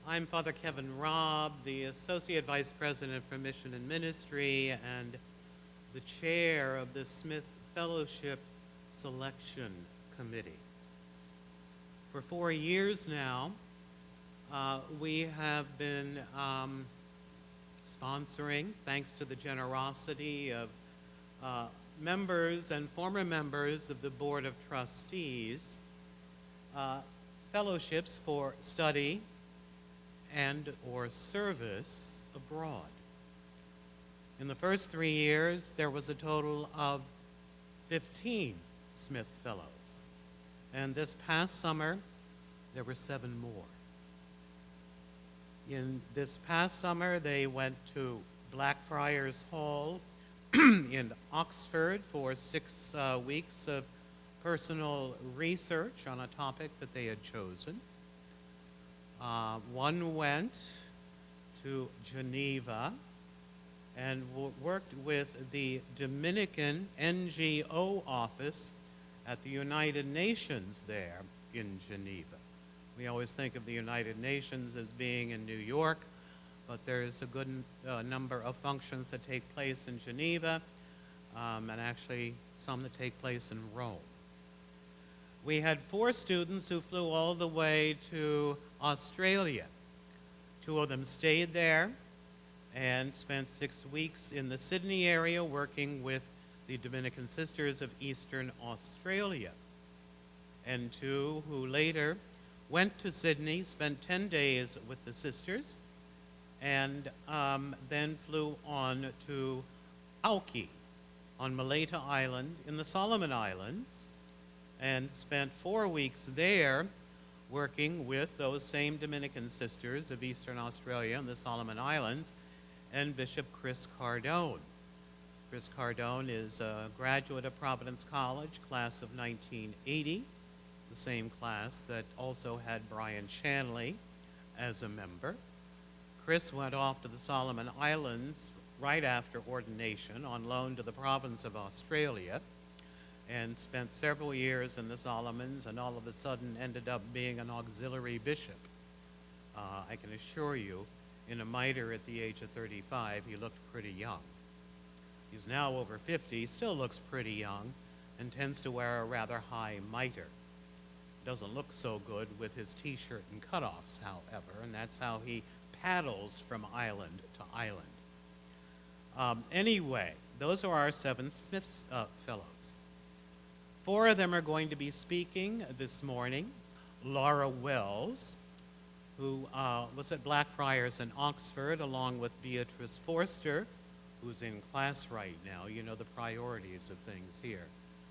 I'm Father Kevin Robb, the Associate Vice President for Mission and Ministry and the Chair of the Smith Fellowship Selection Committee. For 4 years now, we have been sponsoring, thanks to the generosity of members and former members of the Board of Trustees, fellowships for study and or service abroad. In the first 3 years, there was a total of 15 Smith Fellows. And this past summer, there were 7 more. In this past summer, they went to Blackfriars Hall in Oxford for 6 weeks of personal research on a topic that they had chosen. One went to Geneva and worked with the Dominican NGO office at the United Nations there in Geneva. We always think of the United Nations as being in New York, but there's a good number of functions that take place in Geneva, and actually some that take place in Rome. We had 4 students who flew all the way to Australia. 2 of them stayed there and spent 6 weeks in the Sydney area working with the Dominican Sisters of Eastern Australia. And 2 who later went to Sydney, spent 10 days with the sisters, and then flew on to Auki on Malaita Island in the Solomon Islands, and spent 4 weeks there working with those same Dominican Sisters of Eastern Australia and the Solomon Islands and Bishop Chris Cardone. Chris Cardone is a graduate of Providence College, class of 1980, the same class that also had Brian Shanley as a member. Chris went off to the Solomon Islands right after ordination on loan to the province of Australia, and spent several years in the Solomons, and all of a sudden ended up being an auxiliary bishop. I can assure you, in a mitre at the age of 35, he looked pretty young. He's now over 50, still looks pretty young, and tends to wear a rather high mitre. Doesn't look so good with his t-shirt and cutoffs, however, and that's how he paddles from island to island. Anyway, those are our 7 Smith Fellows. 4 of them are going to be speaking this morning. Laura Wells, who was at Blackfriars in Oxford, along with Beatrice Forster, who's in class right now. You know the priorities of things here.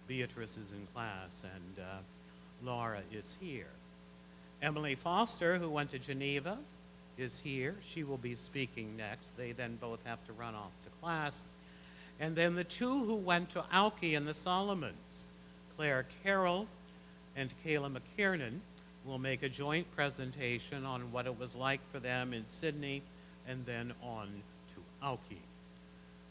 Beatrice is in class, and Laura is here. Emily Foster, who went to Geneva, is here. She will be speaking next. They then both have to run off to class. And then the 2 who went to Auki in the Solomons, Claire Carroll and Kayla McKiernan, will make a joint presentation on what it was like for them in Sydney and then on to Auki.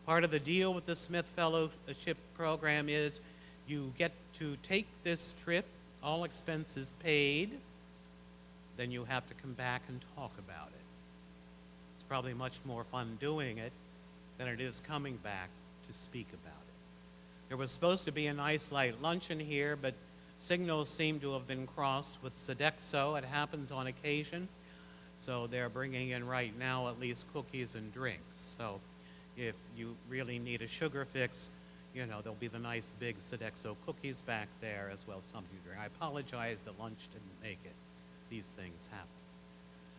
Part of the deal with the Smith Fellowship program is you get to take this trip, all expenses paid, then you have to come back and talk about it. It's probably much more fun doing it than it is coming back to speak about it. There was supposed to be a nice light luncheon here, but signals seem to have been crossed with Sodexo. It happens on occasion. So they're bringing in right now at least cookies and drinks. So if you really need a sugar fix, you know, there'll be the nice big Sodexo cookies back there as well as something to drink. I apologize that lunch didn't make it. These things happen.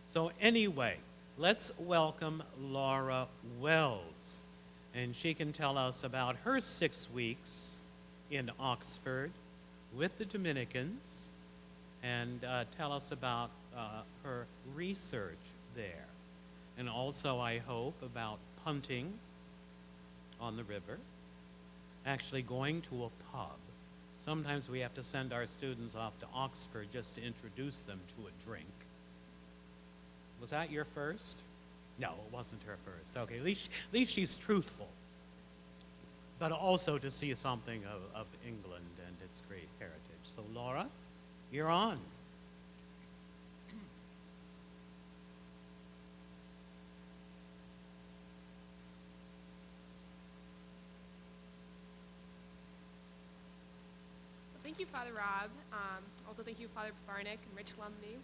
So anyway, let's welcome Laura Wells. And she can tell us about her 6 weeks in Oxford with the Dominicans, and tell us about her research there. And also, I hope, about punting on the river, actually going to a pub. Sometimes we have to send our students off to Oxford just to introduce them to a drink. Was that your first? No, it wasn't her first. Okay, at least she's truthful. But also to see something of England and its great heritage. So Laura, you're on. Thank you, Father Rob. Also, thank you, Father Barnick and Rich Lumley,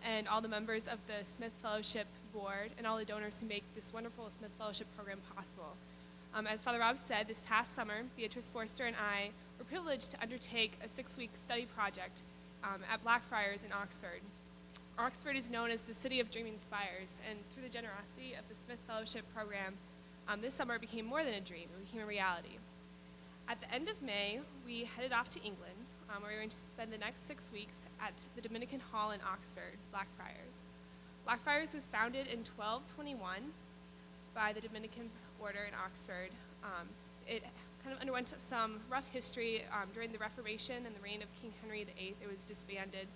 and all the members of the Smith Fellowship Board and all the donors who make this wonderful Smith Fellowship program possible. As Father Rob said, this past summer, Beatrice Forster and I were privileged to undertake a 6-week study project at Blackfriars in Oxford. Oxford is known as the city of dreaming spires, and through the generosity of the Smith Fellowship program, this summer it became more than a dream, it became a reality. At the end of May, we headed off to England, where we were going to spend the next 6 weeks at the Dominican Hall in Oxford, Blackfriars. Blackfriars was founded in 1221 by the Dominican order in Oxford. It kind of underwent some rough history during the Reformation and the reign of King Henry VIII. It was disbanded,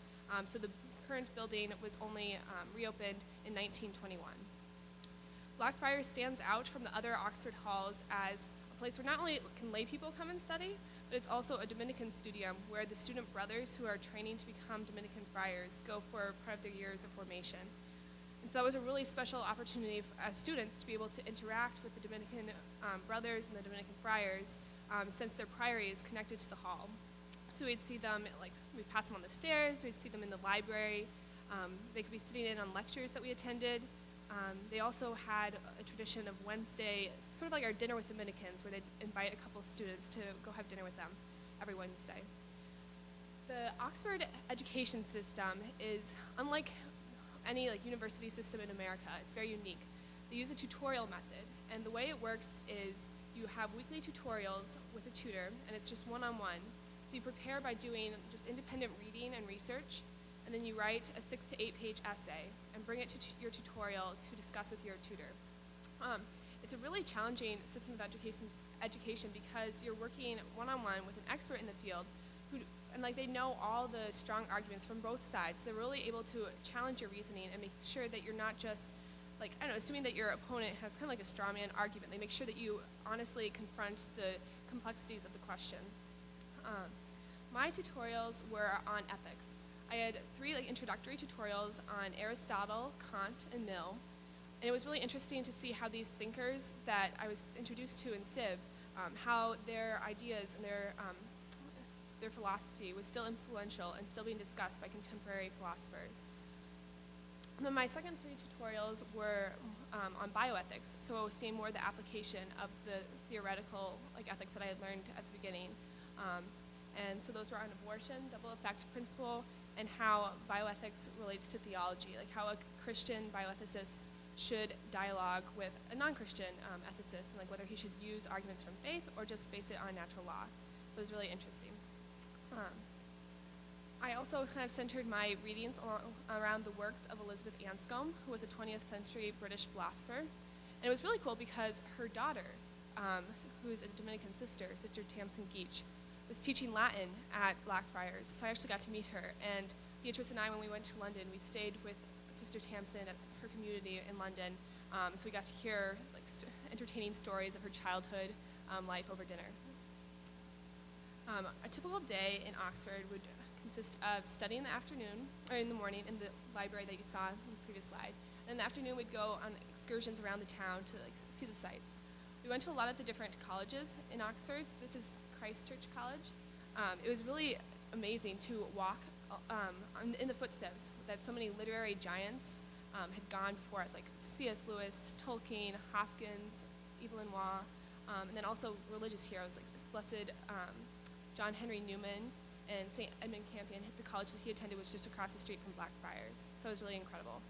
so the current building was only reopened in 1921. Blackfriars stands out from the other Oxford halls as a place where not only can lay people come and study, but it's also a Dominican studium where the student brothers who are training to become Dominican friars go for part of their years of formation. And so that was a really special opportunity as students to be able to interact with the Dominican brothers and the Dominican friars since their priory is connected to the hall. So we'd see them, we'd pass them on the stairs, we'd see them in the library, they could be sitting in on lectures that we attended. They also had a tradition of Wednesday, sort of like our dinner with Dominicans, where they'd invite a couple students to go have dinner with them every Wednesday. The Oxford education system is unlike any university system in America. It's very unique. They use a tutorial method, and the way it works is you have weekly tutorials with a tutor, and it's just one-on-one. So you prepare by doing just independent reading and research, and then you write a 6 to 8 page essay and bring it to your tutorial to discuss with your tutor. It's a really challenging system of education because you're working one-on-one with an expert in the field and they know all the strong arguments from both sides. They're really able to challenge your reasoning and make sure that you're not just assuming that your opponent has kind of like a straw man argument. They make sure that you honestly confront the complexities of the question. My tutorials were on ethics. I had 3 introductory tutorials on Aristotle, Kant, and Mill. And it was really interesting to see how these thinkers that I was introduced to in Civ, how their ideas and their philosophy was still influential and still being discussed by contemporary philosophers. And then my second 3 tutorials were on bioethics, so seeing more the application of the theoretical ethics that I had learned at the beginning. And so those were on abortion, double effect principle, and how bioethics relates to theology, how a Christian bioethicist should dialogue with a non-Christian ethicist, and whether he should use arguments from faith or just base it on natural law. So it was really interesting. I also kind of centered my readings around the works of Elizabeth Anscombe, who was a 20th century British philosopher. And it was really cool because her daughter, who's a Dominican sister, Sister Tamsin Geach, was teaching Latin at Blackfriars. So I actually got to meet her. And Beatrice and I, when we went to London, we stayed with Sister Tamsin at her community in London. So we got to hear entertaining stories of her childhood life over dinner. A typical day in Oxford would consist of study in the afternoon, or in the morning in the library that you saw in the previous slide. And in the afternoon we'd go on excursions around the town to see the sights. We went to a lot of the different colleges in Oxford. This is Christ Church College. It was really amazing to walk in the footsteps that so many literary giants had gone before us, like C.S. Lewis, Tolkien, Hopkins, Evelyn Waugh, and then also religious heroes like this blessed John Henry Newman and St. Edmund Campion. The college that he attended was just across the street from Blackfriars, so it was really incredible.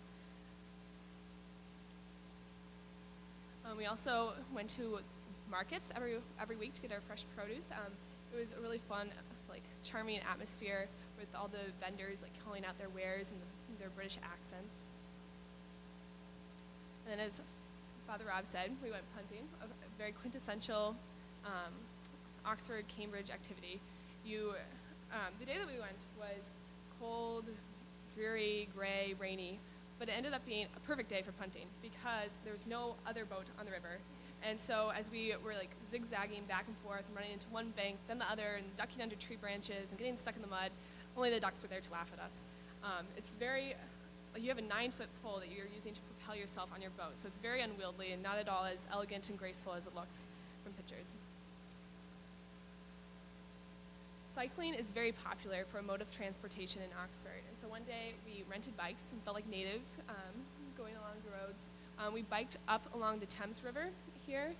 We also went to markets every week to get our fresh produce. It was a really fun, charming atmosphere with all the vendors calling out their wares and their British accents. And then, as Father Rob said, we went punting, a very quintessential Oxford-Cambridge activity. The day that we went was cold, dreary, gray, rainy, but it ended up being a perfect day for punting because there was no other boat on the river. And so as we were zigzagging back and forth and running into one bank, then the other, and ducking under tree branches and getting stuck in the mud, only the ducks were there to laugh at us. It's very, you have a 9-foot pole that you're using to propel yourself on your boat, so it's very unwieldy and not at all as elegant and graceful as it looks from pictures. Cycling is very popular for a mode of transportation in Oxford. And so one day we rented bikes and felt like natives going along the roads. We biked up along the Thames River here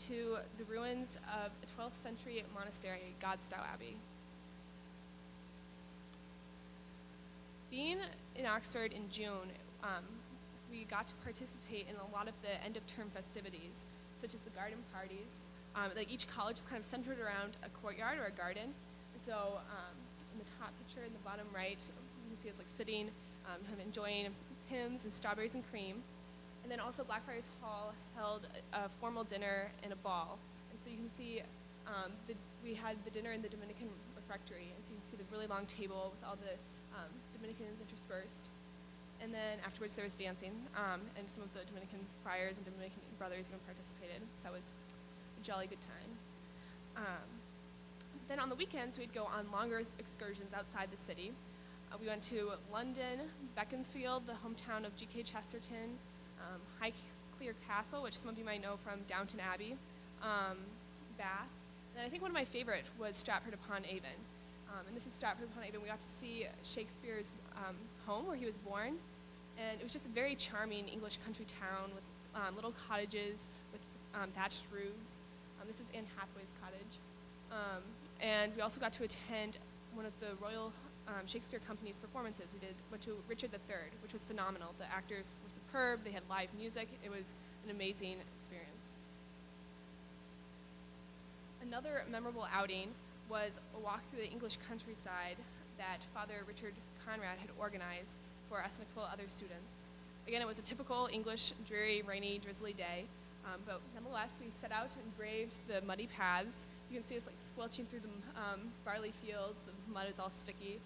to the ruins of a 12th century monastery, Godstow Abbey. Being in Oxford in June, we got to participate in a lot of the end-of-term festivities, such as the garden parties. Like each college is kind of centered around a courtyard or a garden. And so in the top picture in the bottom right, you can see us like sitting, kind of enjoying hymns and strawberries and cream. And then also Blackfriars Hall held a formal dinner and a ball. And so you can see we had the dinner in the Dominican refectory. And so you can see the really long table with all the Dominicans interspersed. And then afterwards there was dancing, and some of the Dominican friars and Dominican brothers even participated. So that was a jolly good time. Then on the weekends we'd go on longer excursions outside the city. We went to London, Beaconsfield, the hometown of G.K. Chesterton, Highclere Castle, which some of you might know from Downton Abbey, Bath, and I think one of my favorite was Stratford-upon-Avon. And this is Stratford-upon-Avon. We got to see Shakespeare's home where he was born, and it was just a very charming English country town with little cottages with thatched roofs. This is Anne Hathaway's cottage. And we also got to attend one of the Royal Shakespeare Company's performances. Went to Richard III, which was phenomenal. The actors were superb. They had live music. It was an amazing experience. Another memorable outing was a walk through the English countryside that Father Richard Conrad had organized for us and a couple other students. Again, it was a typical English, dreary, rainy, drizzly day, but nonetheless, we set out and braved the muddy paths. You can see us like squelching through the barley fields. The mud is all sticky.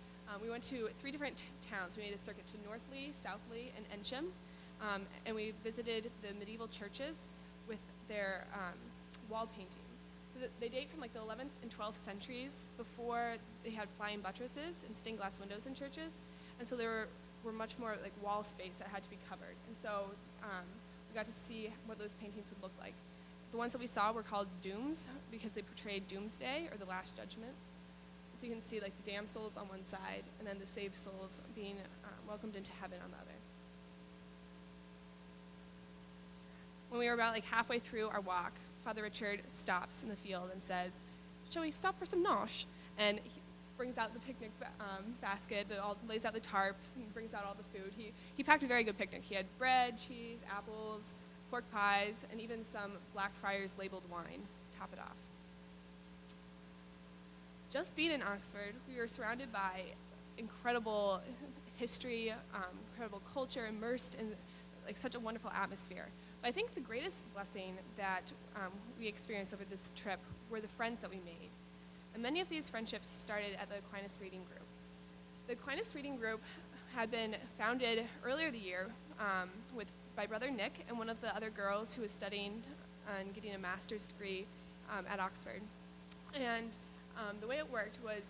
We went to 3 different towns. We made a circuit to Northley, Southley, and Ensham, and we visited the medieval churches with their wall paintings. So they date from like the 11th and 12th centuries, before they had flying buttresses and stained glass windows in churches, and so there were much more like wall space that had to be covered. And so we got to see what those paintings would look like. The ones that we saw were called dooms because they portrayed doomsday or the last judgment. So you can see like the damned souls on one side and then the saved souls being welcomed into heaven on the other. When we were about like halfway through our walk, Father Richard stops in the field and says, "Shall we stop for some nosh?" And he brings out the picnic basket, lays out the tarp, and brings out all the food. He packed a very good picnic. He had bread, cheese, apples, pork pies, and even some Blackfriars labeled wine to top it off. Just being in Oxford, we were surrounded by incredible history, incredible culture, immersed in like such a wonderful atmosphere. But I think the greatest blessing that we experienced over this trip were the friends that we made. And many of these friendships started at the Aquinas Reading Group. The Aquinas Reading Group had been founded earlier the year by Brother Nick and one of the other girls who was studying and getting a master's degree at Oxford. And the way it worked was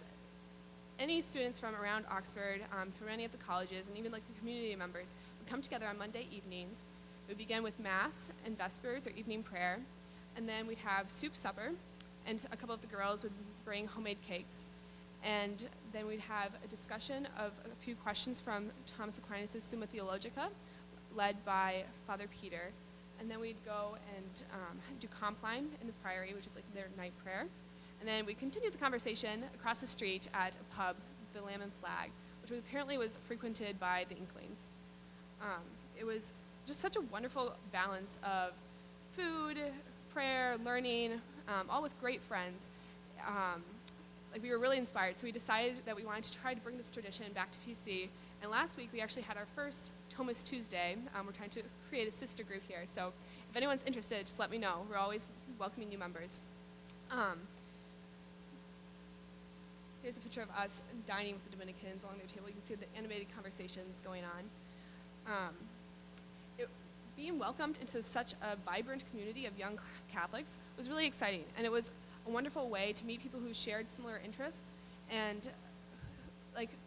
any students from around Oxford, from any of the colleges, and even like the community members would come together on Monday evenings. It would begin with Mass and Vespers or evening prayer, and then we'd have soup supper, and a couple of the girls would bring homemade cakes. And then we'd have a discussion of a few questions from Thomas Aquinas' Summa Theologica, led by Father Peter. And then we'd go and do compline in the Priory, which is like their night prayer. And then we continued the conversation across the street at a pub, the Lamb and Flag, which apparently was frequented by the Inklings. It was just such a wonderful balance of food, prayer, learning, all with great friends. Like we were really inspired, so we decided that we wanted to try to bring this tradition back to PC. And last week we actually had our first Thomas Tuesday. We're trying to create a sister group here, so if anyone's interested, just let me know. We're always welcoming new members. Here's a picture of us dining with the Dominicans along their table. You can see the animated conversations going on. Being welcomed into such a vibrant community of young Catholics was really exciting, and it was a wonderful way to meet people who shared similar interests. And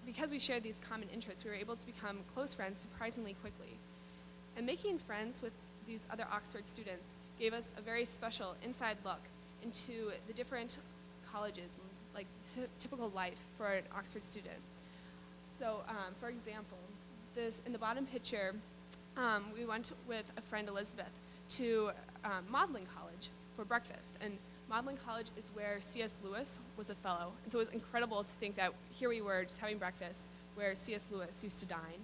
because we shared these common interests, we were able to become close friends surprisingly quickly. And making friends with these other Oxford students gave us a very special inside look into the different colleges, like typical life for an Oxford student. So, for example, in the bottom picture, we went with a friend, Elizabeth, to Magdalen College for breakfast. And Magdalen College is where C.S. Lewis was a fellow. And so it was incredible to think that here we were just having breakfast where C.S. Lewis used to dine.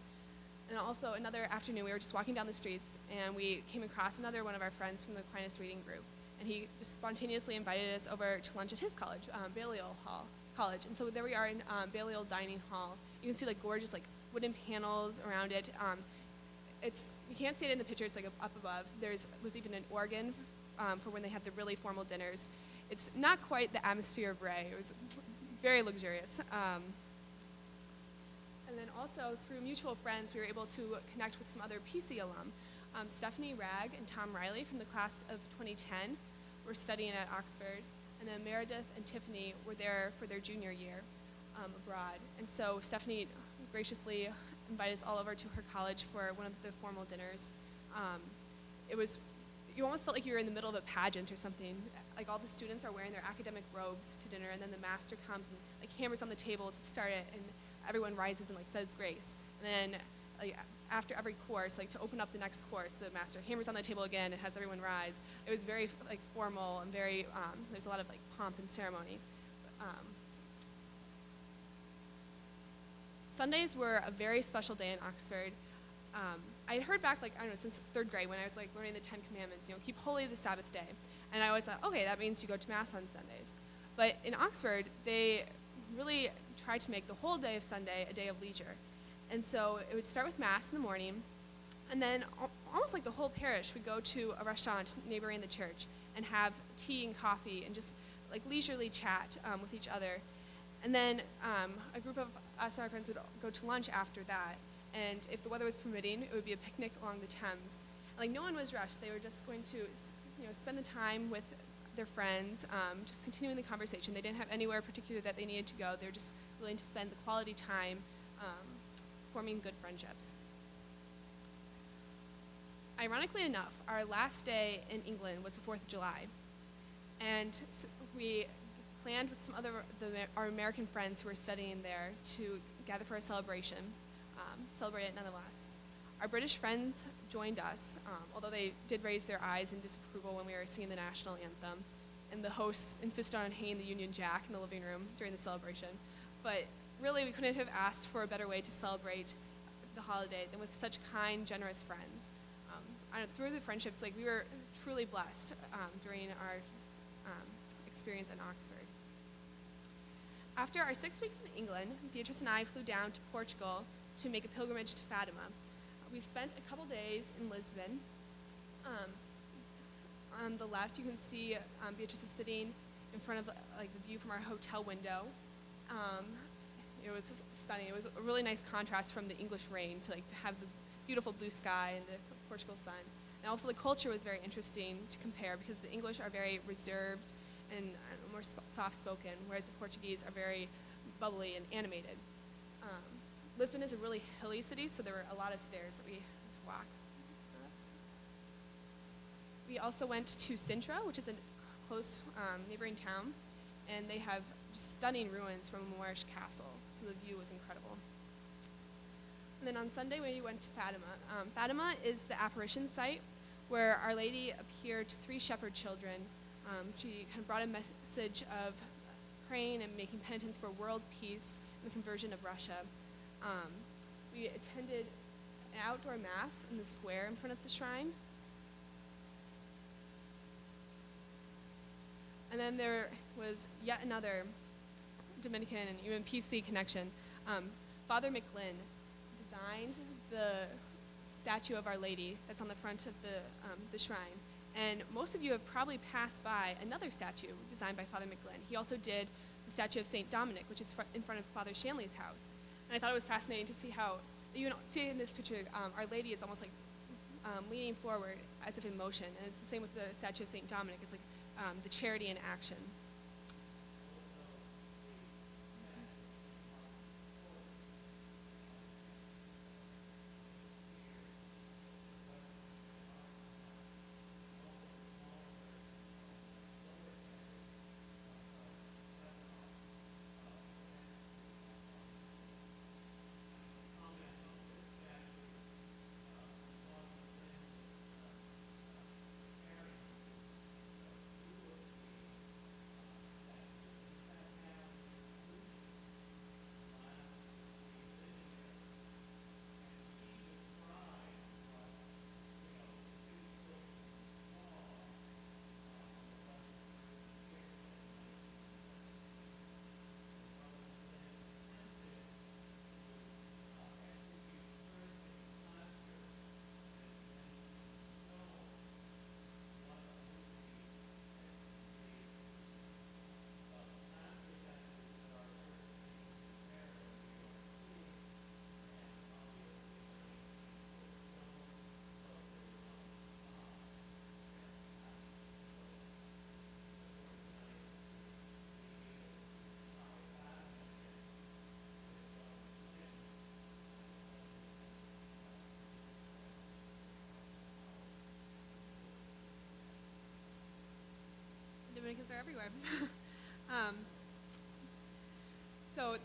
And also another afternoon, we were just walking down the streets, and we came across another one of our friends from the Aquinas Reading Group. And he just spontaneously invited us over to lunch at his college, Balliol College. And so there we are in Balliol Dining Hall. You can see like gorgeous like wooden panels around it. You can't see it in the picture, it's like up above. Was even an organ for when they had the really formal dinners. It's not quite the atmosphere of Ray. It was very luxurious. And then also, through mutual friends, we were able to connect with some other PC alum. Stephanie Ragg and Tom Riley from the class of 2010 were studying at Oxford, and then Meredith and Tiffany were there for their junior year abroad. And so Stephanie graciously invited us all over to her college for one of the formal dinners. You almost felt like you were in the middle of a pageant or something. Like all the students are wearing their academic robes to dinner, and then the master comes and like hammers on the table to start it, and everyone rises and like says grace. And then like after every course, like to open up the next course, the master hammers on the table again and has everyone rise. It was very like formal and very there's a lot of like pomp and ceremony. Sundays were a very special day in Oxford. I had heard back, like, I don't know, since third grade when I was, like, learning the 10 Commandments, keep holy the Sabbath day. And I always thought, okay, that means you go to Mass on Sundays. But in Oxford, they really tried to make the whole day of Sunday a day of leisure. And so it would start with Mass in the morning, and then almost like the whole parish would go to a restaurant neighboring the church and have tea and coffee and just, like, leisurely chat with each other. And then a group of us and our friends would go to lunch after that. And if the weather was permitting, it would be a picnic along the Thames. And, like, no one was rushed. They were just going to, spend the time with their friends, just continuing the conversation. They didn't have anywhere particular that they needed to go. They were just willing to spend the quality time forming good friendships. Ironically enough, our last day in England was the 4th of July. And so we planned with some other our American friends who were studying there to gather for a celebration, celebrate it nonetheless. Our British friends joined us, although they did raise their eyes in disapproval when we were singing the national anthem, and the hosts insisted on hanging the Union Jack in the living room during the celebration. But really, we couldn't have asked for a better way to celebrate the holiday than with such kind, generous friends. Through the friendships, we were truly blessed during our experience in Oxford. After our 6 weeks in England, Beatrice and I flew down to Portugal to make a pilgrimage to Fatima. We spent a couple days in Lisbon. On the left, you can see Beatrice is sitting in front of the view from our hotel window. It was stunning. It was a really nice contrast from the English rain to have the beautiful blue sky and the Portugal sun. And also the culture was very interesting to compare because the English are very reserved and more soft-spoken, whereas the Portuguese are very bubbly and animated. Lisbon is a really hilly city, so there were a lot of stairs that we had to walk up. We also went to Sintra, which is a close neighboring town, and they have just stunning ruins from a Moorish castle, so the view was incredible. And then on Sunday, we went to Fatima. Fatima is the apparition site where Our Lady appeared to 3 shepherd children. She kind of brought a message of praying and making penitence for world peace and the conversion of Russia. We attended an outdoor mass in the square in front of the shrine. And then there was yet another Dominican and even PC connection. Father McLinn designed the statue of Our Lady that's on the front of the shrine. And most of you have probably passed by another statue designed by Father McLinn. He also did the statue of St. Dominic, which is in front of Father Shanley's house. And I thought it was fascinating to see how, see in this picture, Our Lady is almost leaning forward as if in motion. And it's the same with the statue of St. Dominic. It's the charity in action.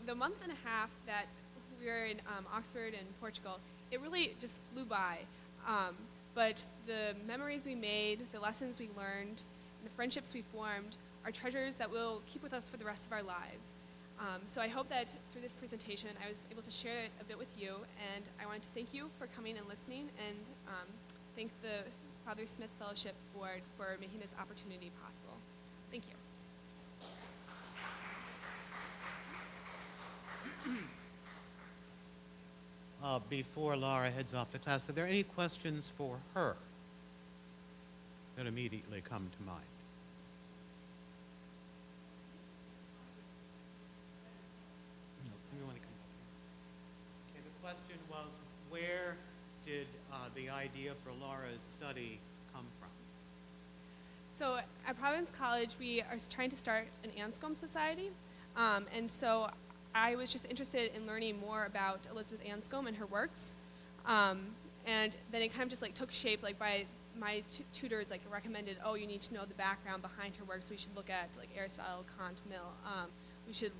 the month and a half that we were in Oxford and Portugal, it really just flew by. But the memories we made, the lessons we learned, and the friendships we formed are treasures that will keep with us for the rest of our lives. So I hope that through this presentation I was able to share it a bit with you, and I wanted to thank you for coming and listening, and thank the Father Smith Fellowship Board for making this opportunity possible. Thank you. Before Laura heads off to class, are there any questions for her that immediately come to mind? No, you want to come up here? Okay, the question was, where did the idea for Laura's study come from? So at Providence College, we are trying to start an Anscombe Society, and so I was just interested in learning more about Elizabeth Anscombe and her works, and then it kind of just like took shape. Like by my tutors like recommended, oh, you need to know the background behind her works. We should look at like Aristotle, Kant, Mill. We should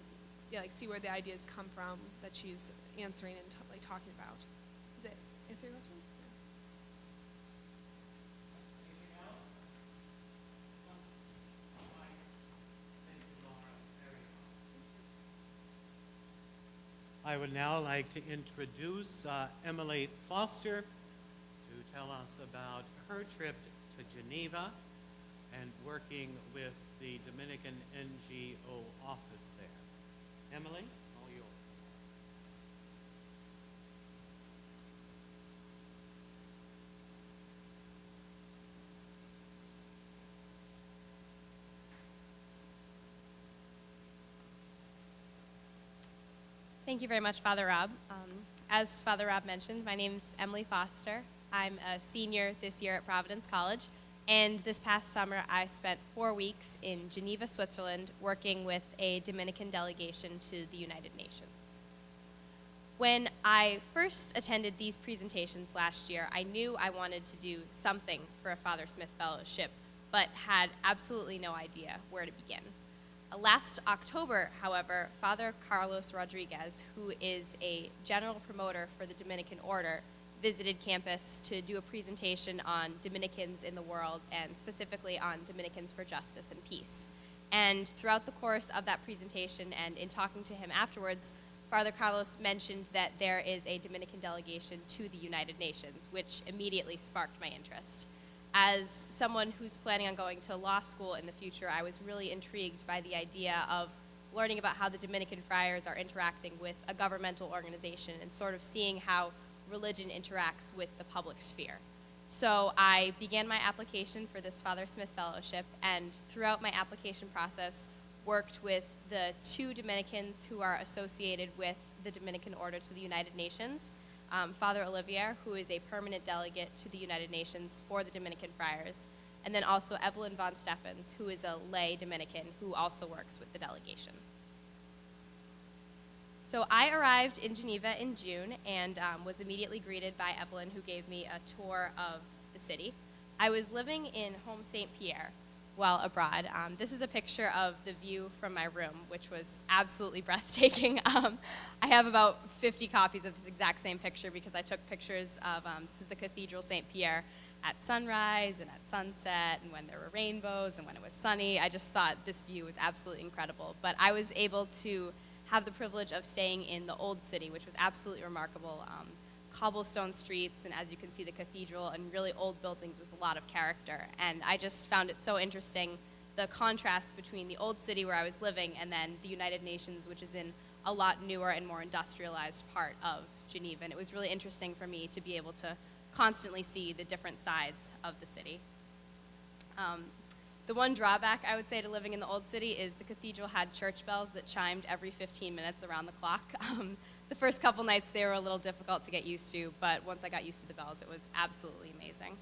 like see where the ideas come from that she's answering and like talking about. Does it answer your question? I would now like to introduce Emily Foster to tell us about her trip to Geneva and working with the Dominican NGO office there. Emily, all yours. Thank you very much, Father Rob. As Father Rob mentioned, my name's Emily Foster. I'm a senior this year at Providence College, and this past summer I spent 4 weeks in Geneva, Switzerland, working with a Dominican delegation to the United Nations. When I first attended these presentations last year, I knew I wanted to do something for a Father Smith Fellowship, but had absolutely no idea where to begin. Last October, however, Father Carlos Rodriguez, who is a general promoter for the Dominican Order, visited campus to do a presentation on Dominicans in the world, and specifically on Dominicans for Justice and Peace. And throughout the course of that presentation and in talking to him afterwards, Father Carlos mentioned that there is a Dominican delegation to the United Nations, which immediately sparked my interest. As someone who's planning on going to law school in the future, I was really intrigued by the idea of learning about how the Dominican friars are interacting with a governmental organization and sort of seeing how religion interacts with the public sphere. So I began my application for this Father Smith Fellowship, and throughout my application process, worked with the 2 Dominicans who are associated with the Dominican Order to the United Nations, Father Olivier, who is a permanent delegate to the United Nations for the Dominican Friars, and then also Evelyn von Steffens, who is a lay Dominican who also works with the delegation. So I arrived in Geneva in June and was immediately greeted by Evelyn, who gave me a tour of the city. I was living in Home St. Pierre while abroad. This is a picture of the view from my room, which was absolutely breathtaking. I have about 50 copies of this exact same picture because I took pictures of, this is the Cathedral St. Pierre, at sunrise and at sunset and when there were rainbows and when it was sunny. I just thought this view was absolutely incredible. But I was able to have the privilege of staying in the Old City, which was absolutely remarkable. Cobblestone streets, and as you can see, the cathedral, and really old buildings with a lot of character. And I just found it so interesting, the contrast between the Old City where I was living and then the United Nations, which is in a lot newer and more industrialized part of Geneva. And it was really interesting for me to be able to constantly see the different sides of the city. The one drawback, I would say, to living in the Old City is the cathedral had church bells that chimed every 15 minutes around the clock. The first couple nights, they were a little difficult to get used to, but once I got used to the bells, it was absolutely amazing.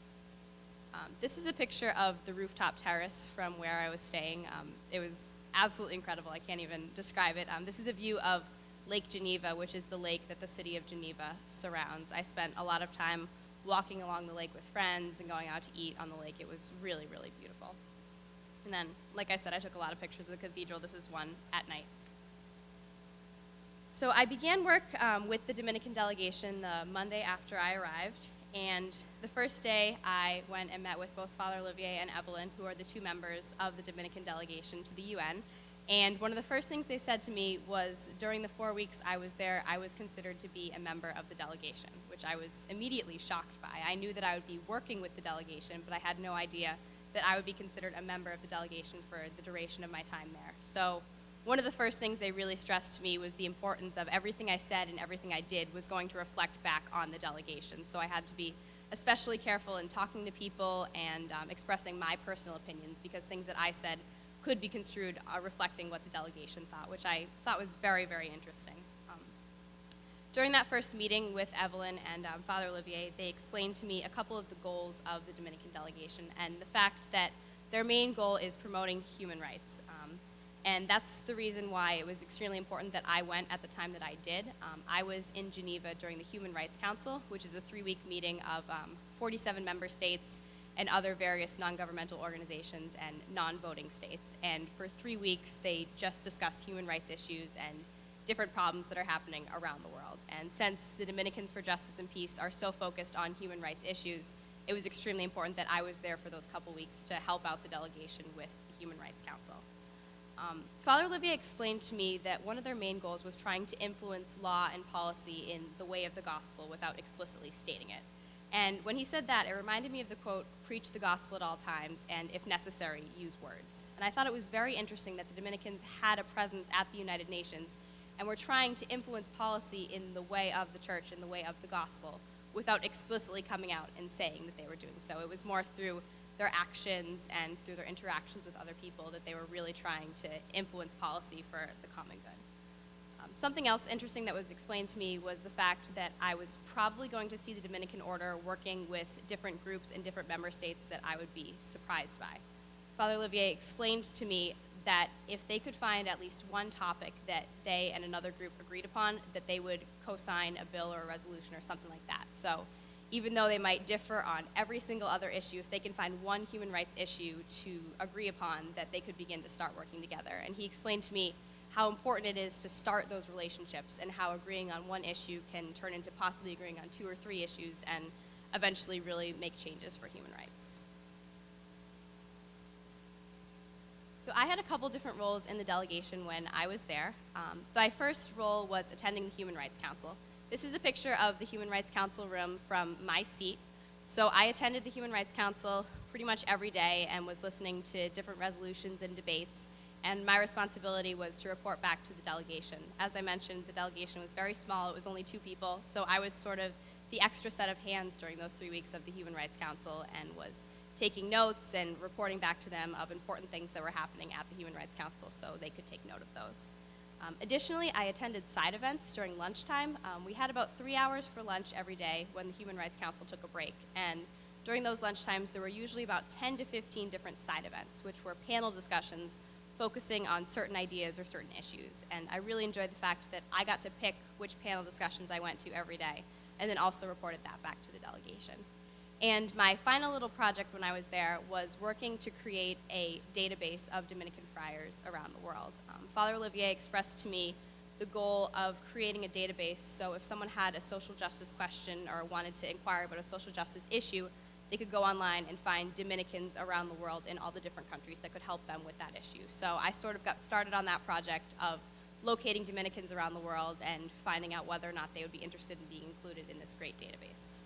This is a picture of the rooftop terrace from where I was staying. It was absolutely incredible. I can't even describe it. This is a view of Lake Geneva, which is the lake that the city of Geneva surrounds. I spent a lot of time walking along the lake with friends and going out to eat on the lake. It was really, really beautiful. And then, like I said, I took a lot of pictures of the cathedral. This is one at night. So I began work with the Dominican delegation the Monday after I arrived, and the first day I went and met with both Father Olivier and Evelyn, who are the two members of the Dominican delegation to the UN. And one of the first things they said to me was during the 4 weeks I was there, I was considered to be a member of the delegation, which I was immediately shocked by. I knew that I would be working with the delegation, but I had no idea that I would be considered a member of the delegation for the duration of my time there. So one of the first things they really stressed to me was the importance of everything I said and everything I did was going to reflect back on the delegation. So I had to be especially careful in talking to people and expressing my personal opinions, because things that I said could be construed reflecting what the delegation thought, which I thought was very, very interesting. During that first meeting with Evelyn and Father Olivier, they explained to me a couple of the goals of the Dominican delegation and the fact that their main goal is promoting human rights. And that's the reason why it was extremely important that I went at the time that I did. I was in Geneva during the Human Rights Council, which is a 3-week meeting of 47 member states and other various non-governmental organizations and non-voting states. And for 3 weeks, they just discussed human rights issues and different problems that are happening around the world. And since the Dominicans for Justice and Peace are so focused on human rights issues, it was extremely important that I was there for those couple weeks to help out the delegation with the Human Rights Council. Father Olivier explained to me that one of their main goals was trying to influence law and policy in the way of the gospel without explicitly stating it. And when he said that, it reminded me of the quote, "Preach the gospel at all times, and if necessary, use words." And I thought it was very interesting that the Dominicans had a presence at the United Nations and were trying to influence policy in the way of the church, in the way of the gospel, without explicitly coming out and saying that they were doing so. It was more through their actions and through their interactions with other people that they were really trying to influence policy for the common good. Something else interesting that was explained to me was the fact that I was probably going to see the Dominican Order working with different groups in different member states that I would be surprised by. Father Olivier explained to me that if they could find at least one topic that they and another group agreed upon, that they would co-sign a bill or a resolution or something like that. So even though they might differ on every single other issue, if they can find one human rights issue to agree upon, that they could begin to start working together. And he explained to me how important it is to start those relationships and how agreeing on one issue can turn into possibly agreeing on 2 or 3 issues and eventually really make changes for human rights. So I had a couple different roles in the delegation when I was there. My first role was attending the Human Rights Council. This is a picture of the Human Rights Council room from my seat. So I attended the Human Rights Council pretty much every day and was listening to different resolutions and debates. And my responsibility was to report back to the delegation. As I mentioned, the delegation was very small. It was only 2 people. So I was sort of the extra set of hands during those 3 weeks of the Human Rights Council and was taking notes and reporting back to them of important things that were happening at the Human Rights Council so they could take note of those. Additionally, I attended side events during lunchtime. We had about 3 hours for lunch every day when the Human Rights Council took a break. And during those lunch times, there were usually about 10 to 15 different side events, which were panel discussions focusing on certain ideas or certain issues. And I really enjoyed the fact that I got to pick which panel discussions I went to every day, and then also reported that back to the delegation. And my final little project when I was there was working to create a database of Dominican friars around the world. Father Olivier expressed to me the goal of creating a database so if someone had a social justice question or wanted to inquire about a social justice issue, they could go online and find Dominicans around the world in all the different countries that could help them with that issue. So I sort of got started on that project of locating Dominicans around the world and finding out whether or not they would be interested in being included in this great database.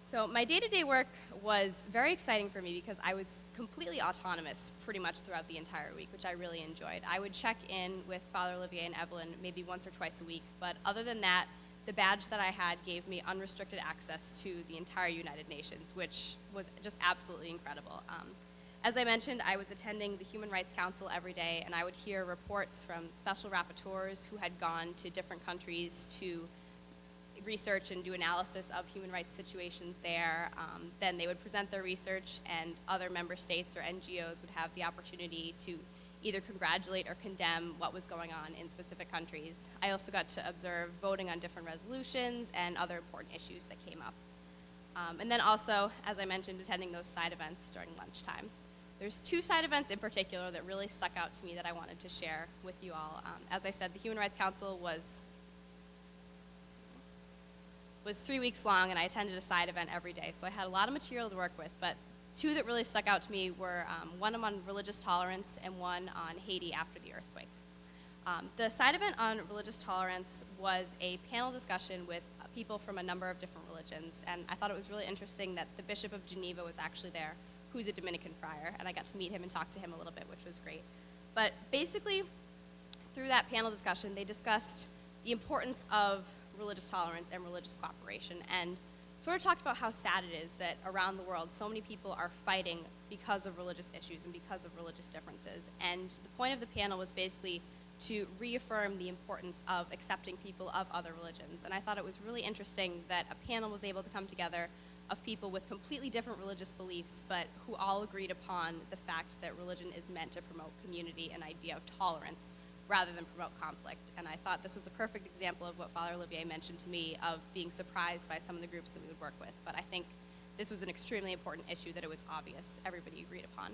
So my day-to-day work was very exciting for me because I was completely autonomous pretty much throughout the entire week, which I really enjoyed. I would check in with Father Olivier and Evelyn maybe once or twice a week, but other than that, the badge that I had gave me unrestricted access to the entire United Nations, which was just absolutely incredible. As I mentioned, I was attending the Human Rights Council every day, and I would hear reports from special rapporteurs who had gone to different countries to research and do analysis of human rights situations there. Then they would present their research, and other member states or NGOs would have the opportunity to either congratulate or condemn what was going on in specific countries. I also got to observe voting on different resolutions and other important issues that came up. And then also, as I mentioned, attending those side events during lunchtime. There's two side events in particular that really stuck out to me that I wanted to share with you all. As I said, the Human Rights Council was 3 weeks long, and I attended a side event every day, so I had a lot of material to work with, but two that really stuck out to me were one on religious tolerance and one on Haiti after the earthquake. The side event on religious tolerance was a panel discussion with people from a number of different religions, and I thought it was really interesting that the Bishop of Geneva was actually there, who's a Dominican friar, and I got to meet him and talk to him a little bit, which was great. But basically, through that panel discussion, they discussed the importance of religious tolerance and religious cooperation, and sort of talked about how sad it is that around the world so many people are fighting because of religious issues and because of religious differences. And the point of the panel was basically to reaffirm the importance of accepting people of other religions. And I thought it was really interesting that a panel was able to come together of people with completely different religious beliefs, but who all agreed upon the fact that religion is meant to promote community and idea of tolerance rather than promote conflict. And I thought this was a perfect example of what Father Olivier mentioned to me of being surprised by some of the groups that we would work with. But I think this was an extremely important issue that it was obvious everybody agreed upon.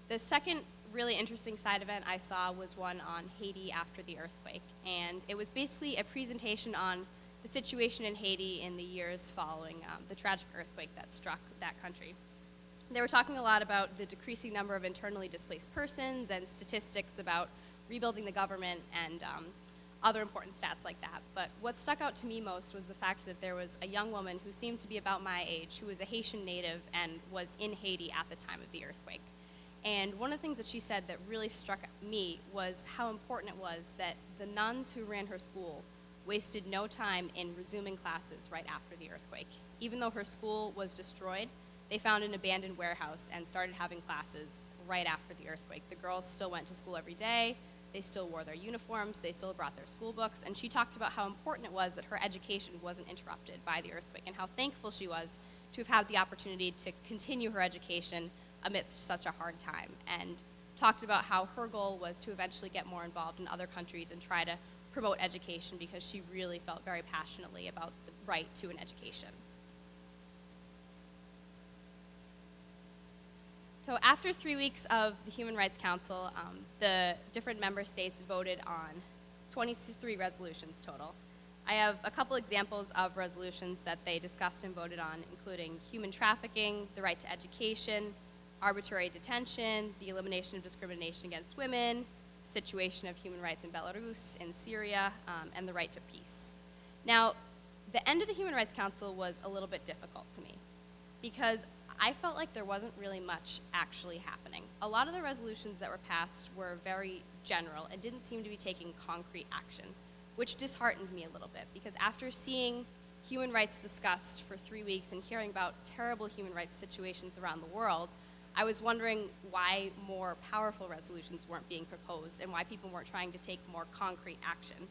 The second really interesting side event I saw was one on Haiti after the earthquake. And it was basically a presentation on the situation in Haiti in the years following the tragic earthquake that struck that country. They were talking a lot about the decreasing number of internally displaced persons and statistics about rebuilding the government and other important stats like that. But what stuck out to me most was the fact that there was a young woman who seemed to be about my age, who was a Haitian native and was in Haiti at the time of the earthquake. And one of the things that she said that really struck me was how important it was that the nuns who ran her school wasted no time in resuming classes right after the earthquake. Even though her school was destroyed, they found an abandoned warehouse and started having classes right after the earthquake. The girls still went to school every day, they still wore their uniforms, they still brought their school books, and she talked about how important it was that her education wasn't interrupted by the earthquake and how thankful she was to have had the opportunity to continue her education amidst such a hard time, and talked about how her goal was to eventually get more involved in other countries and try to promote education because she really felt very passionately about the right to an education. So after 3 weeks of the Human Rights Council, the different member states voted on 23 resolutions total. I have a couple examples of resolutions that they discussed and voted on, including human trafficking, the right to education, arbitrary detention, the elimination of discrimination against women, situation of human rights in Belarus, in Syria, and the right to peace. Now, the end of the Human Rights Council was a little bit difficult to me because I felt like there wasn't really much actually happening. A lot of the resolutions that were passed were very general and didn't seem to be taking concrete action, which disheartened me a little bit because after seeing human rights discussed for 3 weeks and hearing about terrible human rights situations around the world, I was wondering why more powerful resolutions weren't being proposed and why people weren't trying to take more concrete action.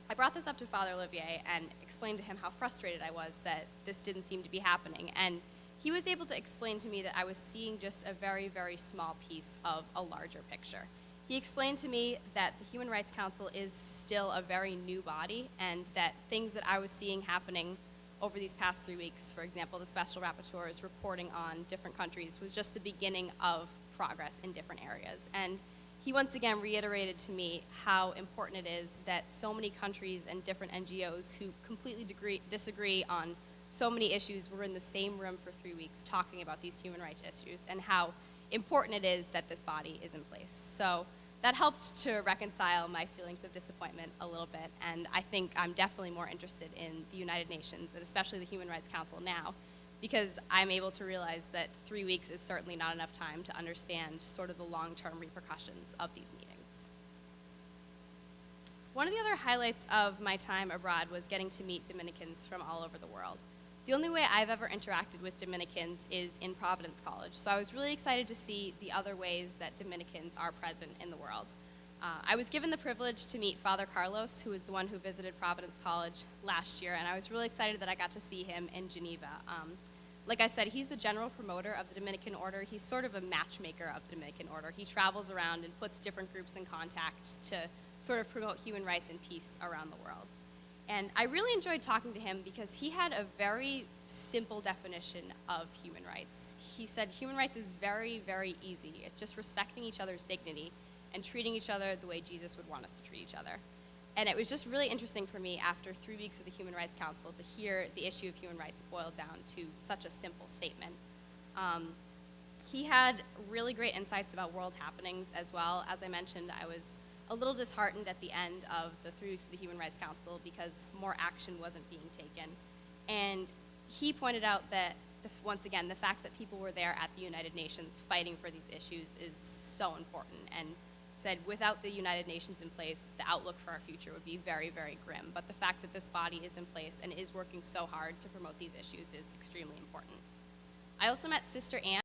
I brought this up to Father Olivier and explained to him how frustrated I was that this didn't seem to be happening. And he was able to explain to me that I was seeing just a very, very small piece of a larger picture. He explained to me that the Human Rights Council is still a very new body and that things that I was seeing happening over these past 3 weeks, for example, the special rapporteurs reporting on different countries, was just the beginning of progress in different areas. And he once again reiterated to me how important it is that so many countries and different NGOs who completely disagree on so many issues were in the same room for 3 weeks talking about these human rights issues and how important it is that this body is in place. So that helped to reconcile my feelings of disappointment a little bit, and I think I'm definitely more interested in the United Nations, and especially the Human Rights Council now, because I'm able to realize that 3 weeks is certainly not enough time to understand sort of the long-term repercussions of these meetings. One of the other highlights of my time abroad was getting to meet Dominicans from all over the world. The only way I've ever interacted with Dominicans is in Providence College, so I was really excited to see the other ways that Dominicans are present in the world. I was given the privilege to meet Father Carlos, who was the one who visited Providence College last year, and I was really excited that I got to see him in Geneva. Like I said, he's the general promoter of the Dominican Order. He's sort of a matchmaker of the Dominican Order. He travels around and puts different groups in contact to sort of promote human rights and peace around the world. And I really enjoyed talking to him because he had a very simple definition of human rights. he said human rights is very, very easy. It's just respecting each other's dignity and treating each other the way Jesus would want us to treat each other. And it was just really interesting for me after 3 weeks of the Human Rights Council to hear the issue of human rights boiled down to such a simple statement. He had really great insights about world happenings as well. As I mentioned, I was a little disheartened at the end of the 3 weeks of the Human Rights Council because more action wasn't being taken. And he pointed out that, once again, the fact that people were there at the United Nations fighting for these issues is so important, and said without the United Nations in place, the outlook for our future would be very, very grim. But the fact that this body is in place and is working so hard to promote these issues is extremely important. I also met Sister Anne.